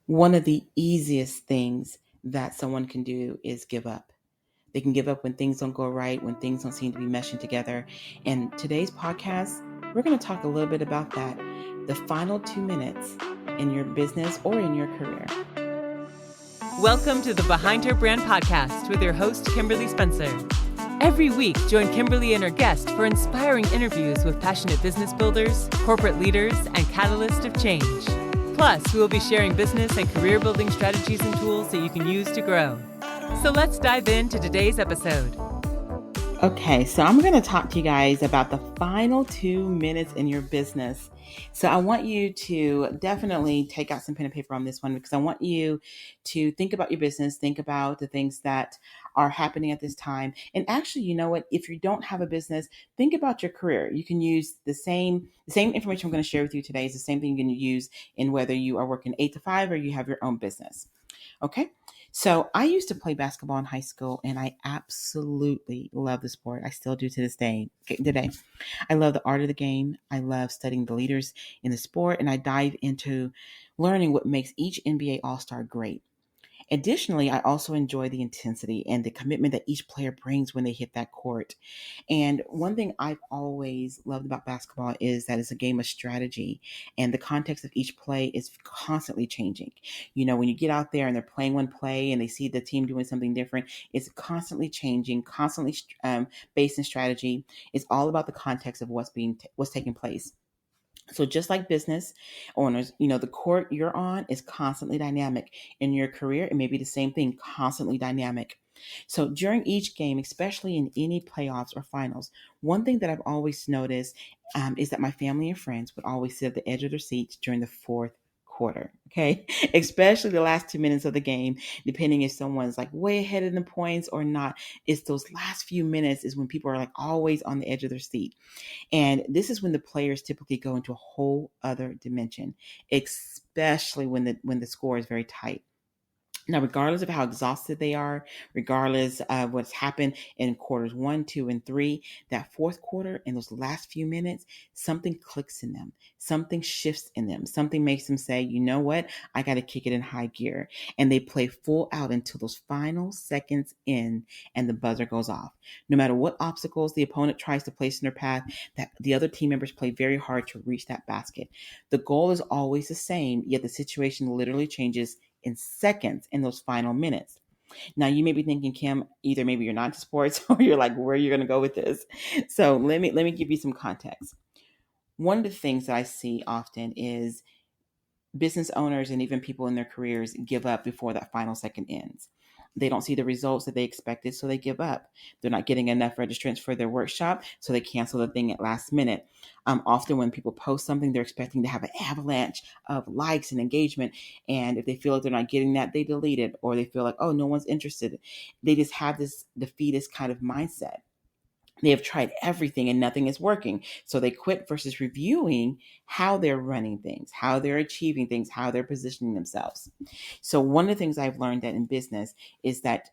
One of the easiest things that someone can do is give up. They can give up when things don't go right, when things don't seem to be meshing together. And today's podcast, we're going to talk a little bit about that. The final 2 minutes in your business or in your career. Welcome to the Behind Her Brand podcast with your host, Kimberly Spencer. Every week, join Kimberly and her guest for inspiring interviews with passionate business builders, corporate leaders, and catalysts of change. Plus, we will be sharing business and career building strategies and tools that you can use to grow. So let's dive into today's episode. Okay, so I'm going to talk to you guys about the final 2 minutes in your business. So I want you to definitely take out some pen and paper on this one because I want you to think about your business, think about the things that are happening at this time. And actually, you know what? If you don't have a business, think about your career. You can use the same information I'm going to share with you today is the same thing you can use in whether you are working 8 to 5 or you have your own business. Okay. So I used to play basketball in high school and I absolutely love the sport. I still do to this day today. I love the art of the game. I love studying the leaders in the sport and I dive into learning what makes each NBA All-Star great. Additionally, I also enjoy the intensity and the commitment that each player brings when they hit that court. And one thing I've always loved about basketball is that it's a game of strategy and the context of each play is constantly changing. You know, when you get out there and they're playing one play and they see the team doing something different, it's constantly changing, constantly based in strategy. It's all about the context of what's taking place. So just like business owners, you know, the court you're on is constantly dynamic. In your career, it may be the same thing, constantly dynamic. So during each game, especially in any playoffs or finals, one thing that I've always noticed is that my family and friends would always sit at the edge of their seats during the fourth quarter. Okay. Especially the last 2 minutes of the game, depending if someone's like way ahead in the points or not. It's those last few minutes is when people are like always on the edge of their seat. And this is when the players typically go into a whole other dimension, especially when the score is very tight. Now, regardless of how exhausted they are, regardless of what's happened in quarters 1, 2, and 3, that fourth quarter and those last few minutes, something clicks in them. Something shifts in them. Something makes them say, you know what? I got to kick it in high gear. And they play full out until those final seconds in and the buzzer goes off. No matter what obstacles the opponent tries to place in their path, that the other team members play very hard to reach that basket. The goal is always the same, yet the situation literally changes in seconds in those final minutes. Now you may be thinking, Kim, either maybe you're not into sports or you're like, where are you going to go with this? So let me give you some context. One of the things that I see often is business owners and even people in their careers give up before that final second ends. They don't see the results that they expected, so they give up. They're not getting enough registrants for their workshop, so they cancel the thing at last minute. Often when people post something, they're expecting to have an avalanche of likes and engagement. And if they feel like they're not getting that, they delete it, or they feel like, oh, no one's interested. They just have this defeatist kind of mindset. They have tried everything and nothing is working. So they quit versus reviewing how they're running things, how they're achieving things, how they're positioning themselves. So one of the things I've learned that in business is that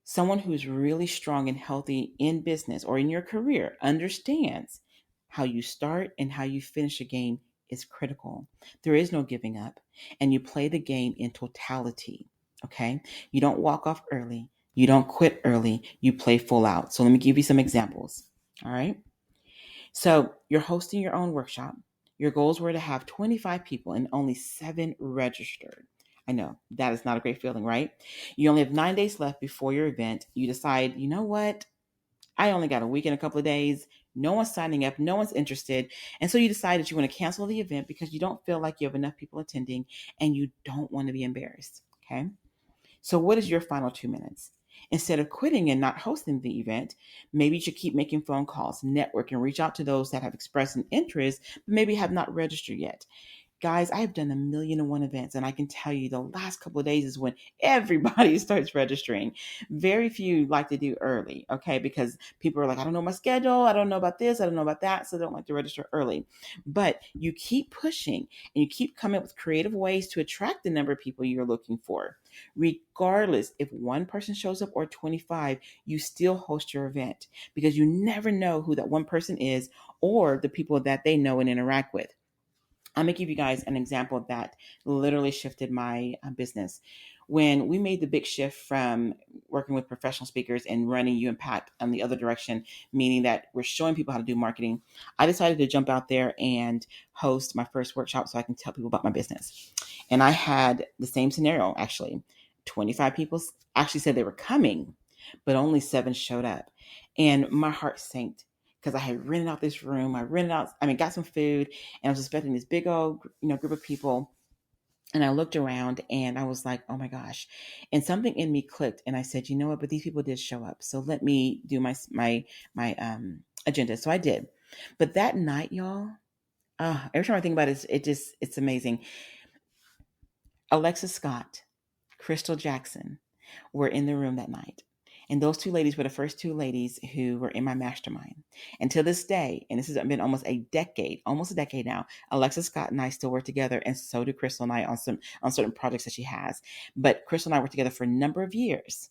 someone who's really strong and healthy in business or in your career understands how you start and how you finish a game is critical. There is no giving up, and you play the game in totality. Okay. You don't walk off early. You don't quit early. You play full out. So let me give you some examples. All right. So you're hosting your own workshop. Your goals were to have 25 people and only 7 registered. I know that is not a great feeling, right? You only have 9 days left before your event. You decide, you know what? I only got a week and a couple of days. No one's signing up. No one's interested. And so you decide that you want to cancel the event because you don't feel like you have enough people attending and you don't want to be embarrassed. Okay. So what is your final 2 minutes? Instead of quitting and not hosting the event, maybe you should keep making phone calls, network, and reach out to those that have expressed an interest, but maybe have not registered yet. Guys, I've done 1,000,001 events, and I can tell you the last couple of days is when everybody starts registering. Very few like to do early, okay? Because people are like, I don't know my schedule. I don't know about this. I don't know about that. So they don't like to register early. But you keep pushing and you keep coming up with creative ways to attract the number of people you're looking for. Regardless if one person shows up or 25, you still host your event because you never know who that one person is or the people that they know and interact with. I'm going to give you guys an example that literally shifted my business. When we made the big shift from working with professional speakers and running You Impact on the other direction, meaning that we're showing people how to do marketing, I decided to jump out there and host my first workshop so I can tell people about my business. And I had the same scenario, actually. 25 people actually said they were coming, but only 7 showed up. And my heart sank because I had rented out this room. Got some food, and I was expecting this big old, group of people. And I looked around and I was like, oh my gosh. And something in me clicked and I said, you know what, but these people did show up. So let me do my agenda. So I did. But that night, y'all, every time I think about it, it's amazing. Alexa Scott, Crystal Jackson were in the room that night. And those 2 ladies were the first 2 ladies who were in my mastermind. And to this day, and this has been almost a decade now, Alexa Scott and I still work together, and so do Crystal and I on certain projects that she has. But Crystal and I worked together for a number of years.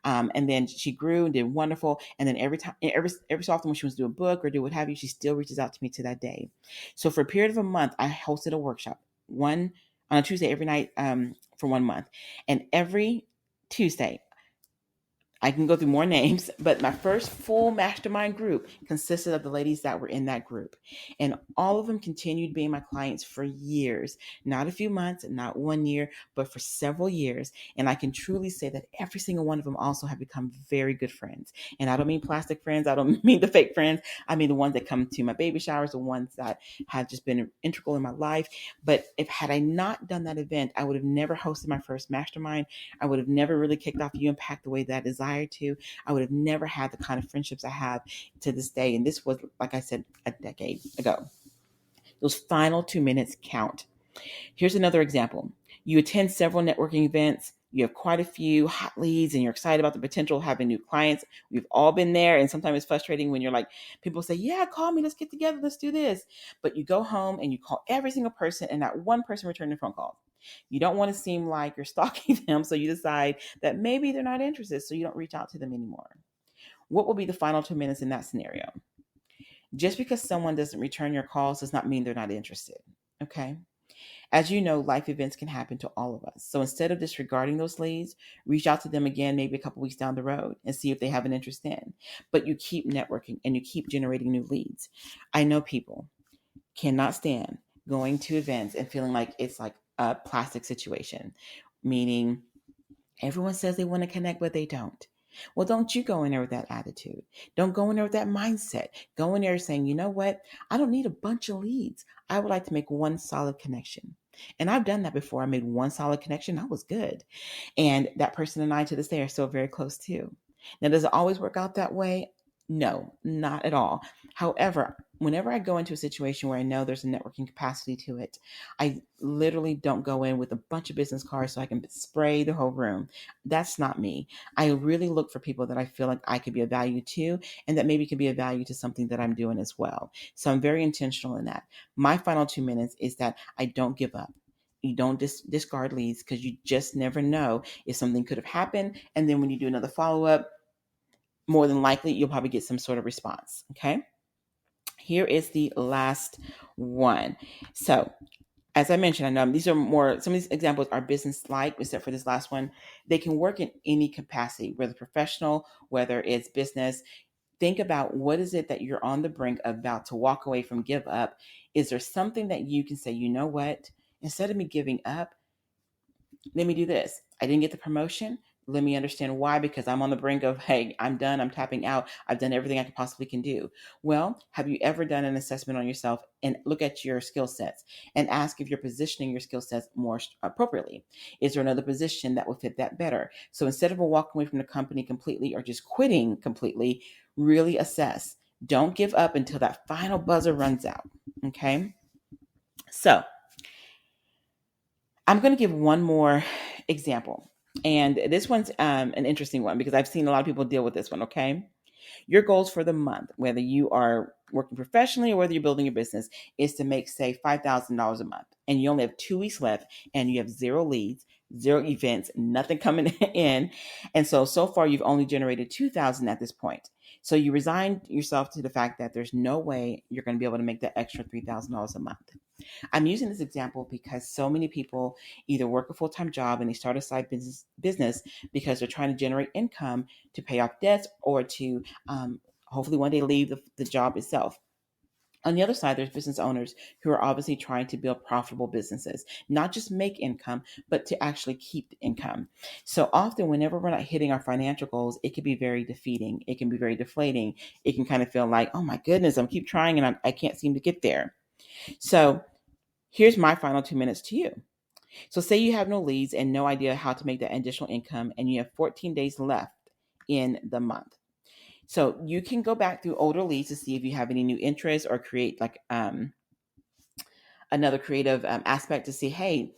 And then she grew and did wonderful. And then every so often when she wants to do a book or do what have you, she still reaches out to me to that day. So for a period of a month, I hosted a workshop, one on a Tuesday every night for 1 month. And every Tuesday, I can go through more names, but my first full mastermind group consisted of the ladies that were in that group. And all of them continued being my clients for years, not a few months, not 1 year, but for several years. And I can truly say that every single one of them also have become very good friends. And I don't mean plastic friends. I don't mean the fake friends. I mean the ones that come to my baby showers, the ones that have just been integral in my life. But had I not done that event, I would have never hosted my first mastermind. I would have never really kicked off You Impact the way that I desired to. I would have never had the kind of friendships I have to this day. And this was, like I said, a decade ago. Those final 2 minutes count. Here's another example. You attend several networking events. You have quite a few hot leads and you're excited about the potential of having new clients. We've all been there. And sometimes it's frustrating when you're like, people say, yeah, call me, let's get together, let's do this. But you go home and you call every single person and not one person returned a phone call. You don't want to seem like you're stalking them. So you decide that maybe they're not interested. So you don't reach out to them anymore. What will be the final 2 minutes in that scenario? Just because someone doesn't return your calls does not mean they're not interested. Okay. As you know, life events can happen to all of us. So instead of disregarding those leads, reach out to them again, maybe a couple weeks down the road and see if they have an interest in. But you keep networking and you keep generating new leads. I know people cannot stand going to events and feeling like it's like a plastic situation, meaning everyone says they want to connect, but they don't. Well, don't you go in there with that attitude. Don't go in there with that mindset. Go in there saying, you know what? I don't need a bunch of leads. I would like to make one solid connection. And I've done that before. I made one solid connection. I was good. And that person and I to this day are still very close too. Now, does it always work out that way? No, not at all. However, whenever I go into a situation where I know there's a networking capacity to it, I literally don't go in with a bunch of business cards so I can spray the whole room. That's not me. I really look for people that I feel like I could be of value to and that maybe can be of value to something that I'm doing as well. So I'm very intentional in that. My final 2 minutes is that I don't give up. You don't discard leads because you just never know if something could have happened. And then when you do another follow-up, more than likely, you'll probably get some sort of response. Okay. Here is the last one. So, as I mentioned, I know these are some of these examples are business-like, except for this last one. They can work in any capacity, whether professional, whether it's business. Think about what is it that you're on the brink of about to walk away from, give up. Is there something that you can say, you know what? Instead of me giving up, let me do this. I didn't get the promotion. Let me understand why, because I'm on the brink of, hey, I'm done. I'm tapping out. I've done everything I possibly can do. Well, have you ever done an assessment on yourself and look at your skill sets and ask if you're positioning your skill sets more appropriately? Is there another position that will fit that better? So instead of walking away from the company completely or just quitting completely, really assess. Don't give up until that final buzzer runs out. Okay. So I'm going to give one more example. And this one's an interesting one because I've seen a lot of people deal with this one, okay? Your goals for the month, whether you are working professionally or whether you're building your business, is to make, say, $5,000 a month. And you only have 2 weeks left and you have 0 leads, 0 events, nothing coming in. And so far you've only generated $2,000 at this point. So you resigned yourself to the fact that there's no way you're going to be able to make that extra $3,000 a month. I'm using this example because so many people either work a full-time job and they start a side business because they're trying to generate income to pay off debts or to hopefully one day leave the job itself. On the other side, there's business owners who are obviously trying to build profitable businesses, not just make income, but to actually keep the income. So often, whenever we're not hitting our financial goals, it can be very defeating. It can be very deflating. It can kind of feel like, oh my goodness, I'm keep trying and I can't seem to get there. So here's my final 2 minutes to you. So say you have no leads and no idea how to make that additional income, and you have 14 days left in the month. So you can go back through older leads to see if you have any new interests or create like another creative aspect to see, hey,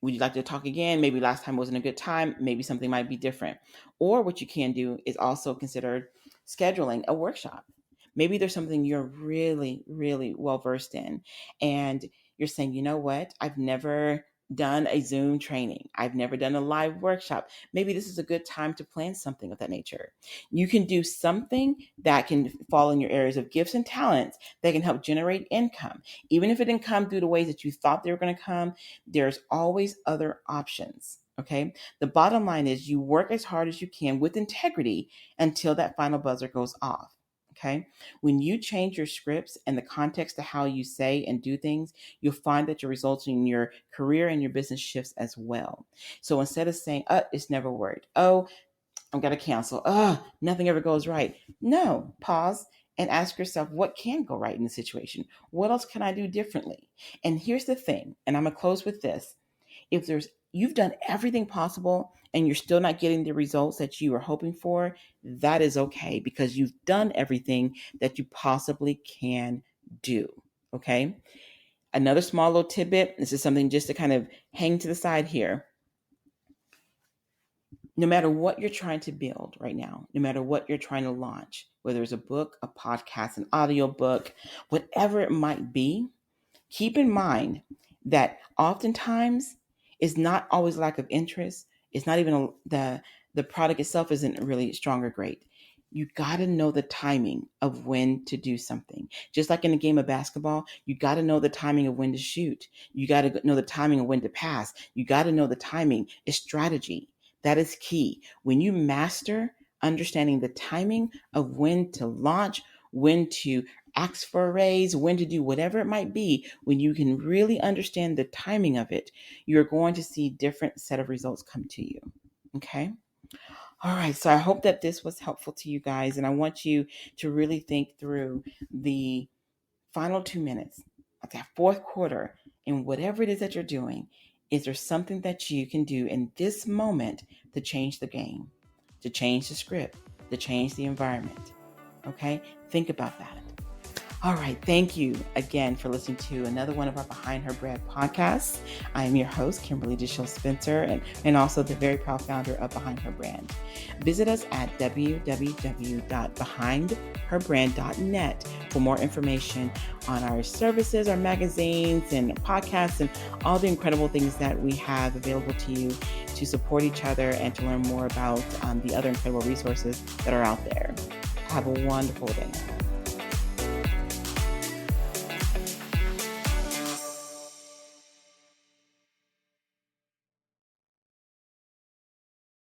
would you like to talk again? Maybe last time wasn't a good time. Maybe something might be different. Or what you can do is also consider scheduling a workshop. Maybe there's something you're really, really well versed in, and you're saying, you know what? I've never done a Zoom training. I've never done a live workshop. Maybe this is a good time to plan something of that nature. You can do something that can fall in your areas of gifts and talents that can help generate income. Even if it didn't come through the ways that you thought they were going to come, there's always other options. Okay. The bottom line is you work as hard as you can with integrity until that final buzzer goes off. Okay. When you change your scripts and the context to how you say and do things, you'll find that your results in your career and your business shifts as well. So instead of saying, it's never worked. Oh, I'm going to cancel. Nothing ever goes right. No, pause and ask yourself, what can go right in the situation? What else can I do differently? And here's the thing, and I'm going to close with this. If you've done everything possible and you're still not getting the results that you were hoping for, that is okay because you've done everything that you possibly can do. Okay. Another small little tidbit. This is something just to kind of hang to the side here. No matter what you're trying to build right now, no matter what you're trying to launch, whether it's a book, a podcast, an audio book, whatever it might be, keep in mind that oftentimes it's not always lack of interest. It's not even the product itself isn't really strong or great. You got to know the timing of when to do something. Just like in a game of basketball, you got to know the timing of when to shoot. You got to know the timing of when to pass. You got to know the timing. It's strategy. That is key. When you master understanding the timing of when to launch, when to ask for a raise, when to do whatever it might be, when you can really understand the timing of it, you're going to see different set of results come to you. Okay. All right. So I hope that this was helpful to you guys. And I want you to really think through the final 2 minutes of that fourth quarter in whatever it is that you're doing. Is there something that you can do in this moment to change the game, to change the script, to change the environment? Okay. Think about that. All right. Thank you again for listening to another one of our Behind Her Brand podcasts. I am your host, Kimberly DeShields-Spencer, and also the very proud founder of Behind Her Brand. Visit us at www.behindherbrand.net for more information on our services, our magazines and podcasts, and all the incredible things that we have available to you to support each other and to learn more about the other incredible resources that are out there. Have a wonderful day.